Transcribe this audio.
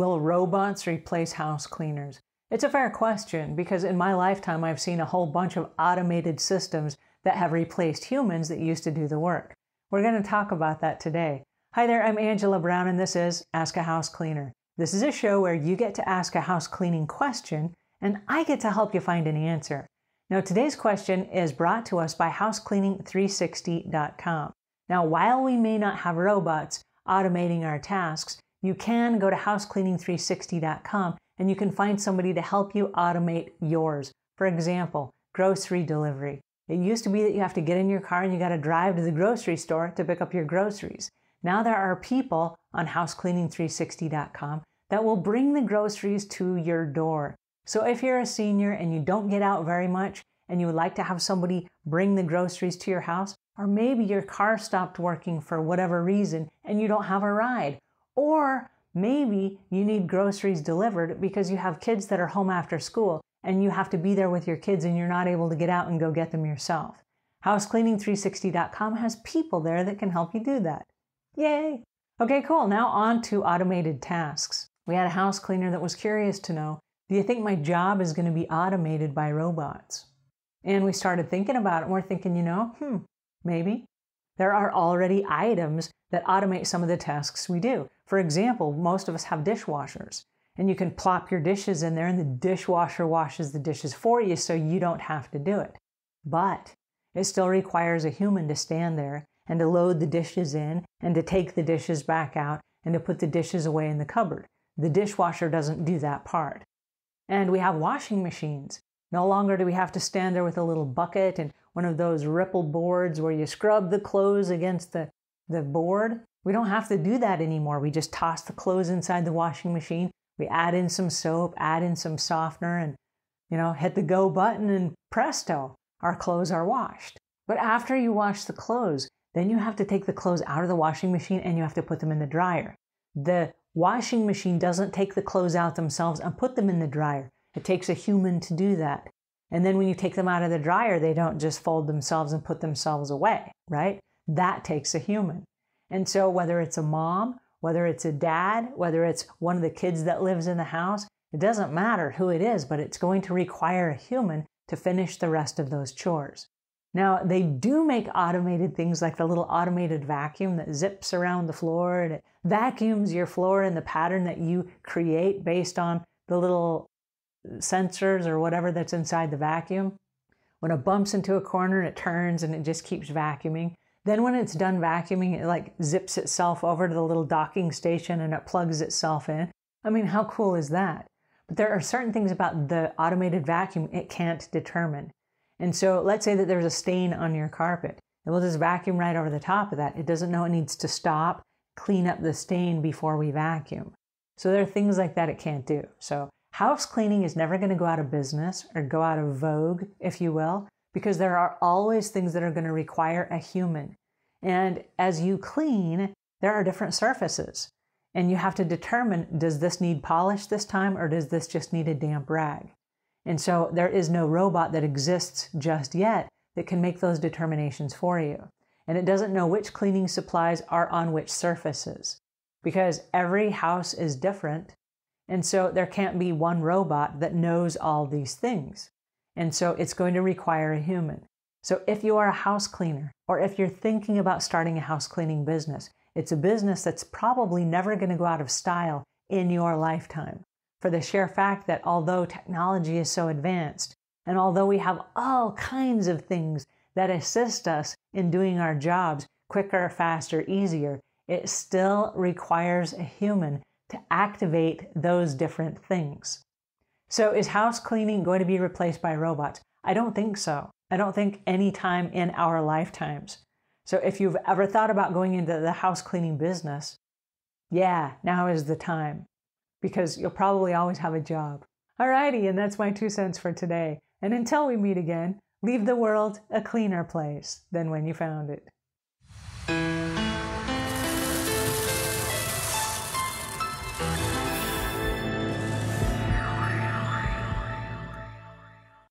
Will robots replace house cleaners? It's a fair question because in my lifetime I've seen a whole bunch of automated systems that have replaced humans that used to do the work. We're going to talk about that today. Hi there, I'm Angela Brown and this is Ask a House Cleaner. This is a show where you get to ask a house cleaning question and I get to help you find an answer. Now today's question is brought to us by housecleaning360.com. Now while we may not have robots automating our tasks, you can go to housecleaning360.com and you can find somebody to help you automate yours. For example, grocery delivery. It used to be that you have to get in your car and you got to drive to the grocery store to pick up your groceries. Now there are people on housecleaning360.com that will bring the groceries to your door. So if you're a senior and you don't get out very much and you would like to have somebody bring the groceries to your house, or maybe your car stopped working for whatever reason and you don't have a ride, or maybe you need groceries delivered because you have kids that are home after school and you have to be there with your kids and you're not able to get out and go get them yourself. Housecleaning360.com has people there that can help you do that. Yay! Okay, cool. Now on to automated tasks. We had a house cleaner that was curious to know, do you think my job is going to be automated by robots? And we started thinking about it and we're thinking, maybe. There are already items that automate some of the tasks we do. For example, most of us have dishwashers and you can plop your dishes in there and the dishwasher washes the dishes for you so you don't have to do it. But it still requires a human to stand there and to load the dishes in and to take the dishes back out and to put the dishes away in the cupboard. The dishwasher doesn't do that part. And we have washing machines. No longer do we have to stand there with a little bucket and one of those ripple boards where you scrub the clothes against the board. We don't have to do that anymore. We just toss the clothes inside the washing machine. We add in some soap, add in some softener and, hit the go button and presto, our clothes are washed. But after you wash the clothes, then you have to take the clothes out of the washing machine and you have to put them in the dryer. The washing machine doesn't take the clothes out themselves and put them in the dryer. It takes a human to do that. And then when you take them out of the dryer, they don't just fold themselves and put themselves away, right? That takes a human. And so whether it's a mom, whether it's a dad, whether it's one of the kids that lives in the house, it doesn't matter who it is, but it's going to require a human to finish the rest of those chores. Now, they do make automated things like the little automated vacuum that zips around the floor and it vacuums your floor in the pattern that you create based on the little sensors or whatever that's inside the vacuum. When it bumps into a corner, it turns and it just keeps vacuuming. Then when it's done vacuuming, it like zips itself over to the little docking station and it plugs itself in. I mean, how cool is that? But there are certain things about the automated vacuum it can't determine. And so let's say that there's a stain on your carpet. It will just vacuum right over the top of that. It doesn't know it needs to stop, clean up the stain before we vacuum. So there are things like that it can't do. So house cleaning is never going to go out of business or go out of vogue, if you will, because there are always things that are going to require a human. And as you clean, there are different surfaces. And you have to determine, does this need polish this time or does this just need a damp rag? And so there is no robot that exists just yet that can make those determinations for you. And it doesn't know which cleaning supplies are on which surfaces because every house is different. And so there can't be one robot that knows all these things. And so it's going to require a human. So if you are a house cleaner, or if you're thinking about starting a house cleaning business, it's a business that's probably never going to go out of style in your lifetime. For the sheer fact that although technology is so advanced, and although we have all kinds of things that assist us in doing our jobs quicker, faster, easier, it still requires a human to activate those different things. So is house cleaning going to be replaced by robots? I don't think so. I don't think any time in our lifetimes. So if you've ever thought about going into the house cleaning business, yeah, now is the time because you'll probably always have a job. Alrighty, and that's my 2 cents for today. And until we meet again, leave the world a cleaner place than when you found it.